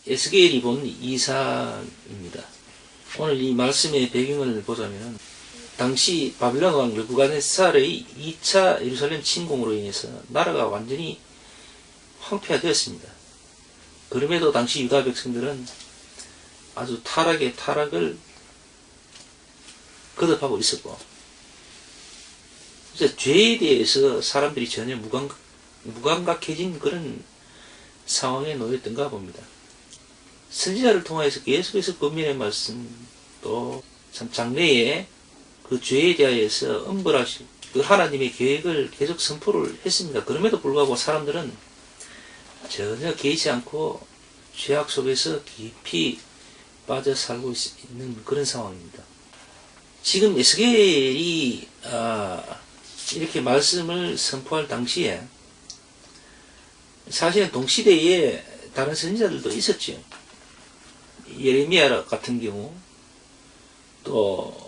에스겔이 본 이상입니다. 오늘 이 말씀의 배경을 보자면 당시 바빌론 왕 느부갓네살의 2차 예루살렘 침공으로 인해서 나라가 완전히 황폐화되었습니다. 그럼에도 당시 유다 백성들은 아주 타락의 타락을 거듭하고 있었고, 그래서 죄에 대해서 사람들이 전혀 무감각해진 그런 상황에 놓였던가 봅니다. 선지자를 통해서 계속해서 권면의 말씀, 또 참 장래에 그 죄에 대하여서 엄벌하신 그 하나님의 계획을 계속 선포를 했습니다. 그럼에도 불구하고 사람들은 전혀 개의치 않고 죄악 속에서 깊이 빠져 살고 있는 그런 상황입니다. 지금 에스겔이 이렇게 말씀을 선포할 당시에 사실은 동시대에 다른 선지자들도 있었죠. 예레미야 같은 경우, 또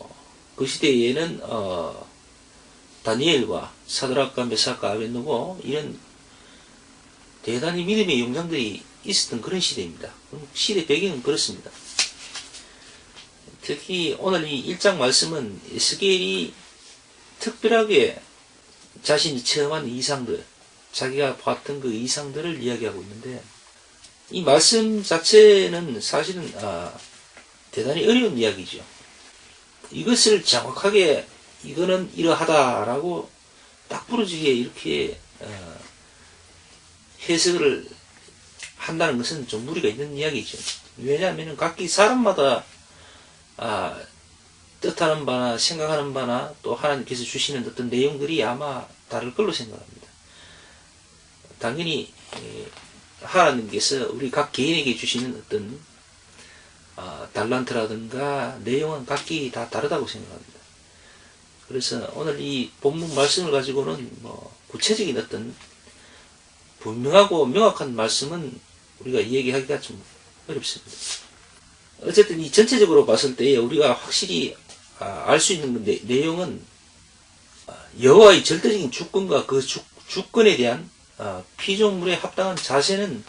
그 시대에는 다니엘과 사드락과 메삭과 아벳느고 이런 대단히 믿음의 용장들이 있었던 그런 시대입니다. 시대 배경은 그렇습니다. 특히 오늘 이 1장 말씀은 에스겔이 특별하게 자신이 체험한 이상들, 자기가 봤던 그 이상들을 이야기하고 있는데, 이 말씀 자체는 사실은 대단히 어려운 이야기죠. 이것을 정확하게 이거는 이러하다라고 딱 부러지게 이렇게 해석을 한다는 것은 좀 무리가 있는 이야기죠. 왜냐하면 각기 사람마다 뜻하는 바나 생각하는 바나 또 하나님께서 주시는 어떤 내용들이 아마 다를 걸로 생각합니다. 당연히 하나님께서 우리 각 개인에게 주시는 어떤 달란트라든가 내용은 각기 다 다르다고 생각합니다. 그래서 오늘 이 본문 말씀을 가지고는 구체적인 어떤 분명하고 명확한 말씀은 우리가 얘기하기가 좀 어렵습니다. 어쨌든 이 전체적으로 봤을 때 우리가 확실히 알 수 있는 내용은 여호와의 절대적인 주권과 그 주권에 대한 피조물에 합당한 자세는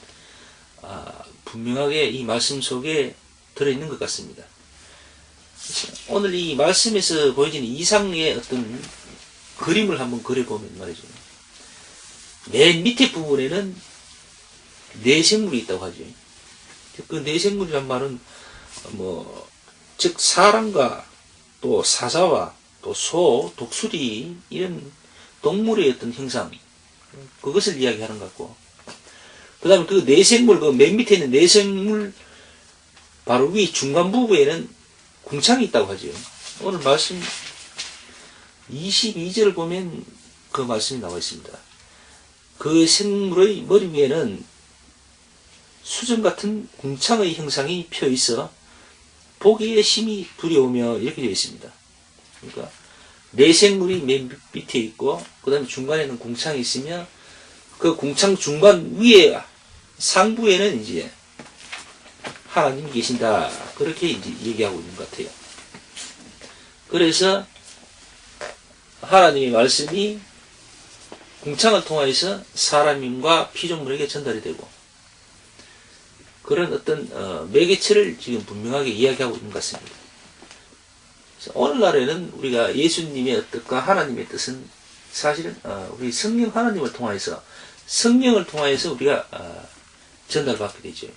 분명하게 이 말씀 속에 들어있는 것 같습니다. 오늘 이 말씀에서 보여지는 이상의 어떤 그림을 한번 그려보면 말이죠. 맨 밑에 부분에는 내생물이 있다고 하죠. 그 내생물이란 말은 즉 사람과 또 사자와 또 소, 독수리 이런 동물의 어떤 형상, 그것을 이야기하는 것 같고, 그 다음에 그 내생물, 그 맨 밑에 있는 내생물 바로 위 중간 부분에는 궁창이 있다고 하죠. 오늘 말씀 22절을 보면 그 말씀이 나와 있습니다. 그 생물의 머리 위에는 수정 같은 궁창의 형상이 펴 있어 보기에 심히 두려우며 이렇게 되어 있습니다. 그러니까 내생물이 맨 밑에 있고 그 다음에 중간에는 궁창이 있으며 그 궁창 중간 위에 상부에는 이제 하나님이 계신다, 그렇게 이제 얘기하고 있는 것 같아요. 그래서 하나님의 말씀이 궁창을 통해서 사람과 피조물에게 전달이 되고, 그런 어떤 매개체를 지금 분명하게 이야기하고 있는 것 같습니다. 그래서 오늘날에는 우리가 예수님의 뜻과 하나님의 뜻은 사실은 우리 성령 하나님을 통해서, 성령을 통해서 우리가 전달받게 되죠.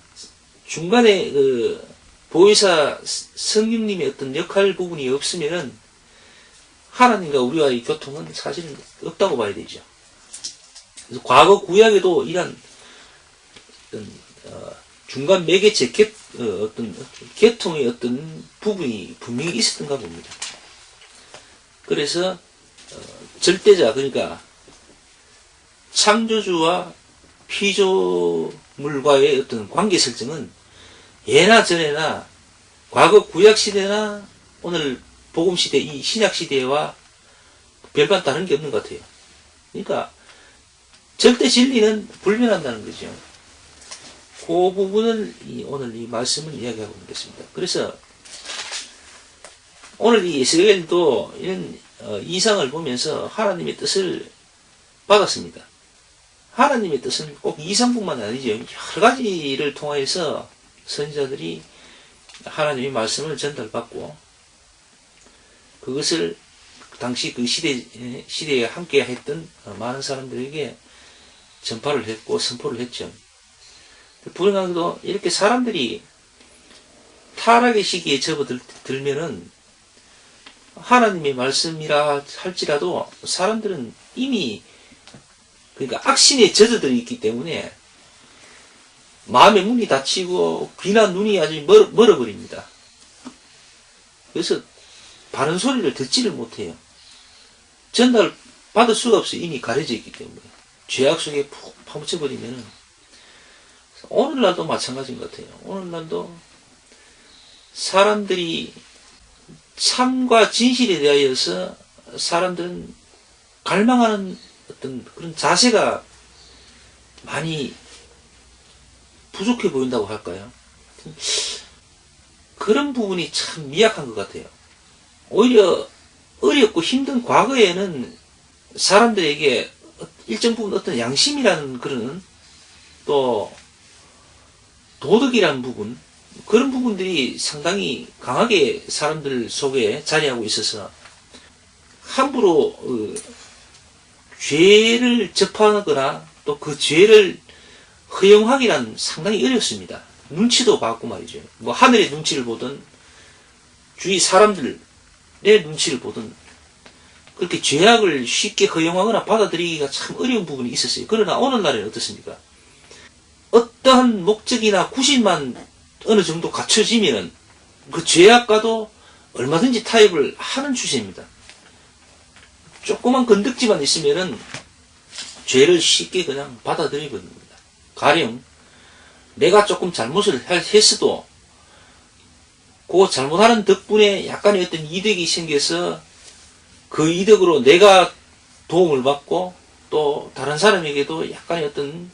중간에 그 보혜사 성령님의 어떤 역할 부분이 없으면은 하나님과 우리와의 교통은 사실은 없다고 봐야 되죠. 그래서 과거 구약에도 이런 어떤 중간 매개체 어떤 계통의 어떤 부분이 분명히 있었던가 봅니다. 그래서 절대자, 그러니까 창조주와 피조물과의 어떤 관계 설정은 예나 전에나 과거 구약시대나 오늘 복음시대, 이 신약시대와 별반 다른 게 없는 것 같아요. 그러니까 절대 진리는 불변한다는 거죠. 그 부분을 오늘 이 말씀을 이야기하고 있겠습니다. 그래서 오늘 이 에스겔도 이런 이상을 보면서 하나님의 뜻을 받았습니다. 하나님의 뜻은 꼭 이상뿐만 아니죠. 여러 가지를 통해서 선지자들이 하나님의 말씀을 전달받고 그것을 당시 그 시대에 함께 했던 많은 사람들에게 전파를 했고 선포를 했죠. 불행하게도 이렇게 사람들이 타락의 시기에 접어들면은 하나님의 말씀이라 할지라도 사람들은 이미 그러니까 악신에 젖어들어 있기 때문에 마음의 문이 닫히고 귀나 눈이 아주 멀어버립니다. 그래서 바른 소리를 듣지를 못해요. 전달 받을 수가 없어요. 이미 가려져 있기 때문에. 죄악 속에 푹 파묻혀버리면은 오늘날도 마찬가지인 것 같아요. 오늘날도 사람들이 참과 진실에 대하여서 사람들은 갈망하는 어떤 그런 자세가 많이 부족해 보인다고 할까요? 그런 부분이 참 미약한 것 같아요. 오히려 어렵고 힘든 과거에는 사람들에게 일정 부분 어떤 양심이라는 그런 또 도덕이라는 부분, 그런 부분들이 상당히 강하게 사람들 속에 자리하고 있어서 함부로 죄를 접하거나 또 그 죄를 허용하기란 상당히 어렵습니다. 눈치도 받고 말이죠. 뭐 하늘의 눈치를 보든 주위 사람들의 눈치를 보든 그렇게 죄악을 쉽게 허용하거나 받아들이기가 참 어려운 부분이 있었어요. 그러나 오늘날에는 어떻습니까? 어떠한 목적이나 구실만 어느 정도 갖춰지면은 그 죄악과도 얼마든지 타협을 하는 추세입니다. 조그만 건덕지만 있으면은 죄를 쉽게 그냥 받아들여버립니다. 가령 내가 조금 잘못을 했어도 그 잘못하는 덕분에 약간의 어떤 이득이 생겨서 그 이득으로 내가 도움을 받고 또 다른 사람에게도 약간의 어떤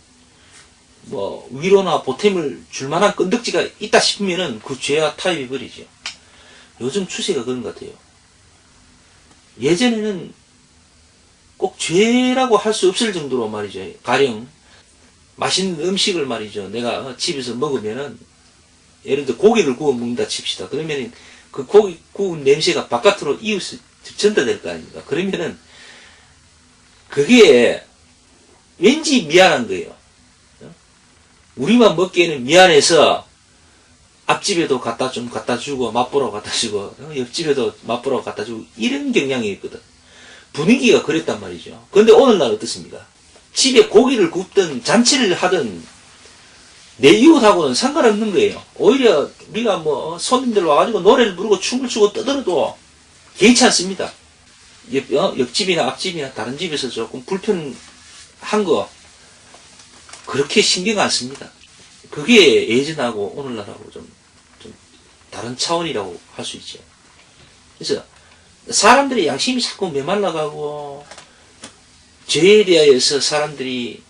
뭐 위로나 보탬을 줄 만한 건덕지가 있다 싶으면은 그 죄와 타협해 버리죠. 요즘 추세가 그런 것 같아요. 예전에는 꼭 죄라고 할 수 없을 정도로 말이죠. 가령 맛있는 음식을 말이죠. 내가 집에서 먹으면은 예를 들어 고기를 구워 먹는다 칩시다. 그러면 그 고기 구운 냄새가 바깥으로 이웃에 전달될 거 아닙니까? 그러면은 그게 왠지 미안한 거예요. 우리만 먹기에는 미안해서 앞집에도 좀 갖다 주고 맛보러 갖다 주고 옆집에도 맛보러 갖다 주고 이런 경향이 있거든. 분위기가 그랬단 말이죠. 그런데 오늘날 어떻습니까? 집에 고기를 굽든 잔치를 하든 내 이웃하고는 상관없는 거예요. 오히려 우리가 뭐 손님들 와가지고 노래를 부르고 춤을 추고 떠들어도 개의치 않습니다. 옆집이나 앞집이나 다른 집에서 조금 불편한 거 그렇게 신경 안 씁니다. 그게 예전하고 오늘날하고 좀 다른 차원이라고 할 수 있죠. 그래서 사람들의 양심이 자꾸 메말라가고 죄에 대하여서 사람들이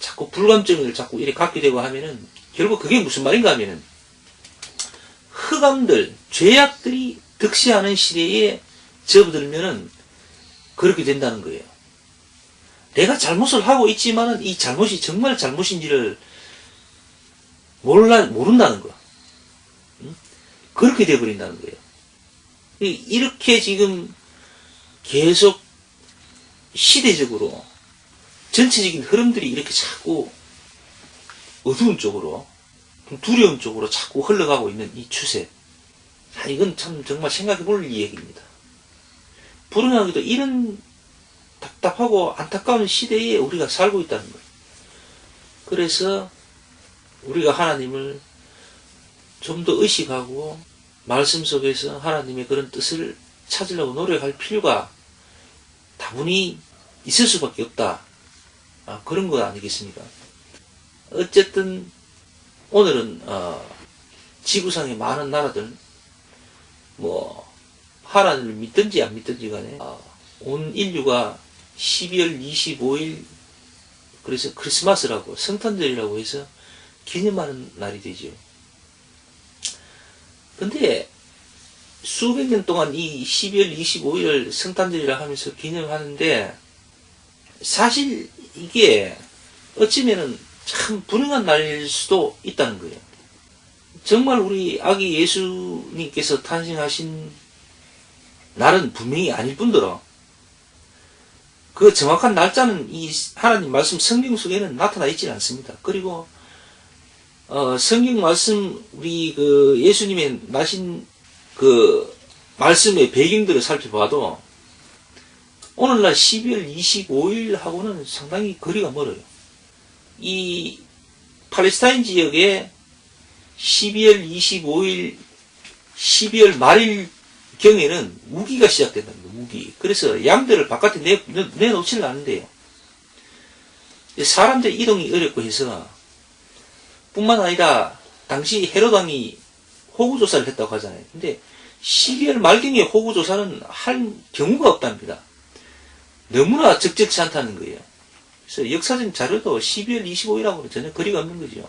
자꾸 불감증을 자꾸 이렇게 갖게 되고 하면은 결국 그게 무슨 말인가 하면은 흑암들, 죄악들이 득세하는 시대에 접어들면은 그렇게 된다는 거예요. 내가 잘못을 하고 있지만은 이 잘못이 정말 잘못인지를 모른다는 거야. 그렇게 돼버린다는 거예요. 이렇게 지금 계속 시대적으로 전체적인 흐름들이 이렇게 자꾸 어두운 쪽으로, 두려운 쪽으로 자꾸 흘러가고 있는 이 추세. 이건 참 정말 생각해 볼 얘기입니다. 불행하게도 이런 답답하고 안타까운 시대에 우리가 살고 있다는 거예요. 그래서 우리가 하나님을 좀 더 의식하고 말씀 속에서 하나님의 그런 뜻을 찾으려고 노력할 필요가 다분히 있을 수밖에 없다. 그런 거 아니겠습니까? 어쨌든 오늘은 지구상의 많은 나라들 뭐 하나님을 믿든지 안 믿든지 간에 온 인류가 12월 25일 그래서 크리스마스라고 성탄절이라고 해서 기념하는 날이 되죠. 근데 수백 년 동안 이 12월 25일을 성탄절이라 하면서 기념하는데 사실 이게 어쩌면은 참 불행한 날일 수도 있다는 거예요. 정말 우리 아기 예수님께서 탄생하신 날은 분명히 아닐 뿐더러 그 정확한 날짜는 이 하나님 말씀 성경 속에는 나타나 있지 않습니다. 그리고 성경 말씀 우리 그 예수님의 나신 그 말씀의 배경들을 살펴봐도 오늘날 12월 25일하고는 상당히 거리가 멀어요. 이 팔레스타인 지역에 12월 25일 12월 말일 경에는 우기가 시작된답니다. 우기. 그래서 양들을 바깥에 내놓지를 않는데요. 사람들 이동이 어렵고 해서 뿐만 아니라 당시 헤롯 왕이 호구조사를 했다고 하잖아요. 근데 12월 말경에 호구조사는 할 경우가 없답니다. 너무나 적절치 않다는 거예요. 그래서 역사적 자료도 12월 25일하고는 전혀 거리가 없는 거죠.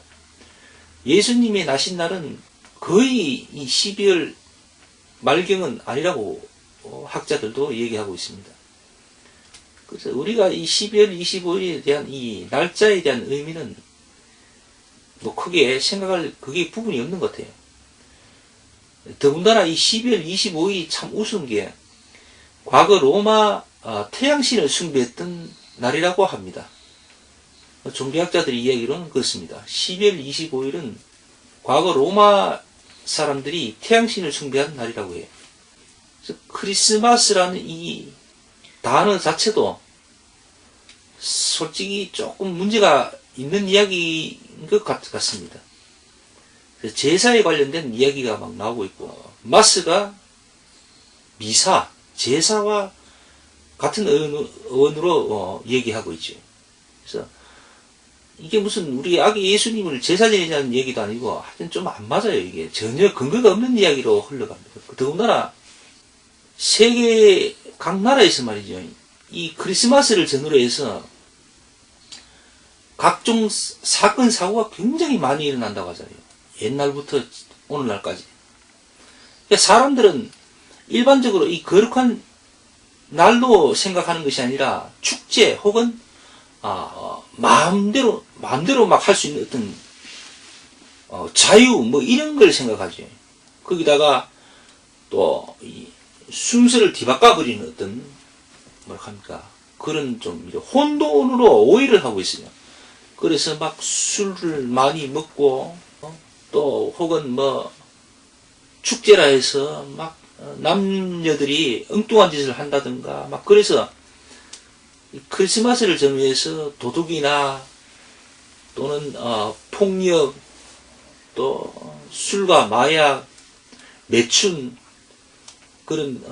예수님의 나신 날은 거의 이 12월 말경은 아니라고 학자들도 얘기하고 있습니다. 그래서 우리가 이 12월 25일에 대한 이 날짜에 대한 의미는 뭐 크게 생각할 그게 부분이 없는 것 같아요. 더군다나 이 12월 25일이 참 우스운 게 과거 로마 태양신을 숭배했던 날이라고 합니다. 종교학자들이 이야기로는 그렇습니다. 12월 25일은 과거 로마 사람들이 태양신을 숭배하는 날이라고 해요. 그래서 크리스마스라는 이 단어 자체도 솔직히 조금 문제가 있는 이야기인 것 같습니다. 그래서 제사에 관련된 이야기가 막 나오고 있고, 마스가 미사, 제사와 같은 어원으로 얘기하고 있죠. 그래서 이게 무슨 우리 아기 예수님을 제사 지내자는 얘기도 아니고 하여튼 좀 안 맞아요. 이게 전혀 근거가 없는 이야기로 흘러갑니다. 더군다나 세계 각 나라에서 말이죠. 이 크리스마스를 전후로 해서 각종 사건 사고가 굉장히 많이 일어난다고 하잖아요. 옛날부터 오늘날까지. 그러니까 사람들은 일반적으로 이 거룩한 날로 생각하는 것이 아니라 축제 혹은 마음대로 막 할 수 있는 어떤 자유 뭐 이런 걸 생각하죠. 거기다가 또 이 순서를 뒤바꿔 버리는 어떤 뭐라 합니까 그런 좀 혼돈으로 오해를 하고 있어요. 그래서 막 술을 많이 먹고 또 혹은 뭐 축제라 해서 막 남녀들이 엉뚱한 짓을 한다든가 막 그래서 크리스마스를 전후해서 도둑이나 또는 폭력 또 술과 마약 매춘 그런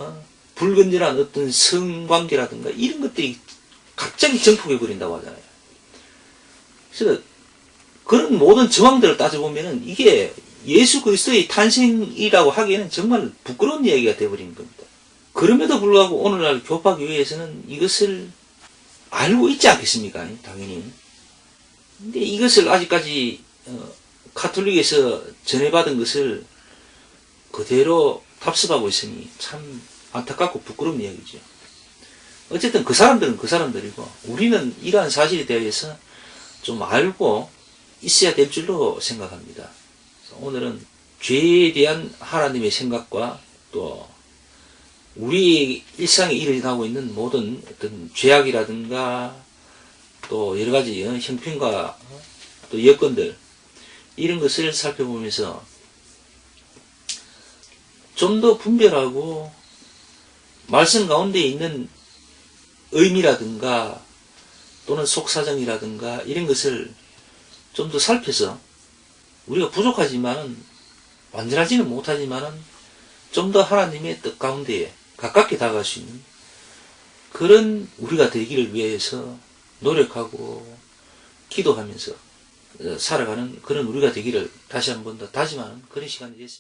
불건전한 어떤 성관계라든가 이런 것들이 갑자기 증폭해 버린다고 하잖아요. 그래서 그런 모든 정황들을 따져보면은 이게 예수 그리스도의 탄생이라고 하기에는 정말 부끄러운 이야기가 되어버린 겁니다. 그럼에도 불구하고 오늘날 교파교회에서는 이것을 알고 있지 않겠습니까? 당연히. 근데 이것을 아직까지 카톨릭에서 전해받은 것을 그대로 답습하고 있으니 참 안타깝고 부끄러운 이야기죠. 어쨌든 그 사람들은 그 사람들이고 우리는 이러한 사실에 대해서 좀 알고 있어야 될 줄로 생각합니다. 오늘은 죄에 대한 하나님의 생각과 또 우리 일상에 일어나고 있는 모든 어떤 죄악이라든가 또 여러 가지 형편과 또 여건들 이런 것을 살펴보면서 좀 더 분별하고 말씀 가운데 있는 의미라든가 또는 속사정이라든가 이런 것을 좀 더 살펴서 우리가 부족하지만은 완전하지는 못하지만은 좀 더 하나님의 뜻 가운데에 가깝게 다가갈 수 있는 그런 우리가 되기를 위해서 노력하고 기도하면서 살아가는 그런 우리가 되기를 다시 한 번 더 다짐하는 그런 시간이 됐습니다.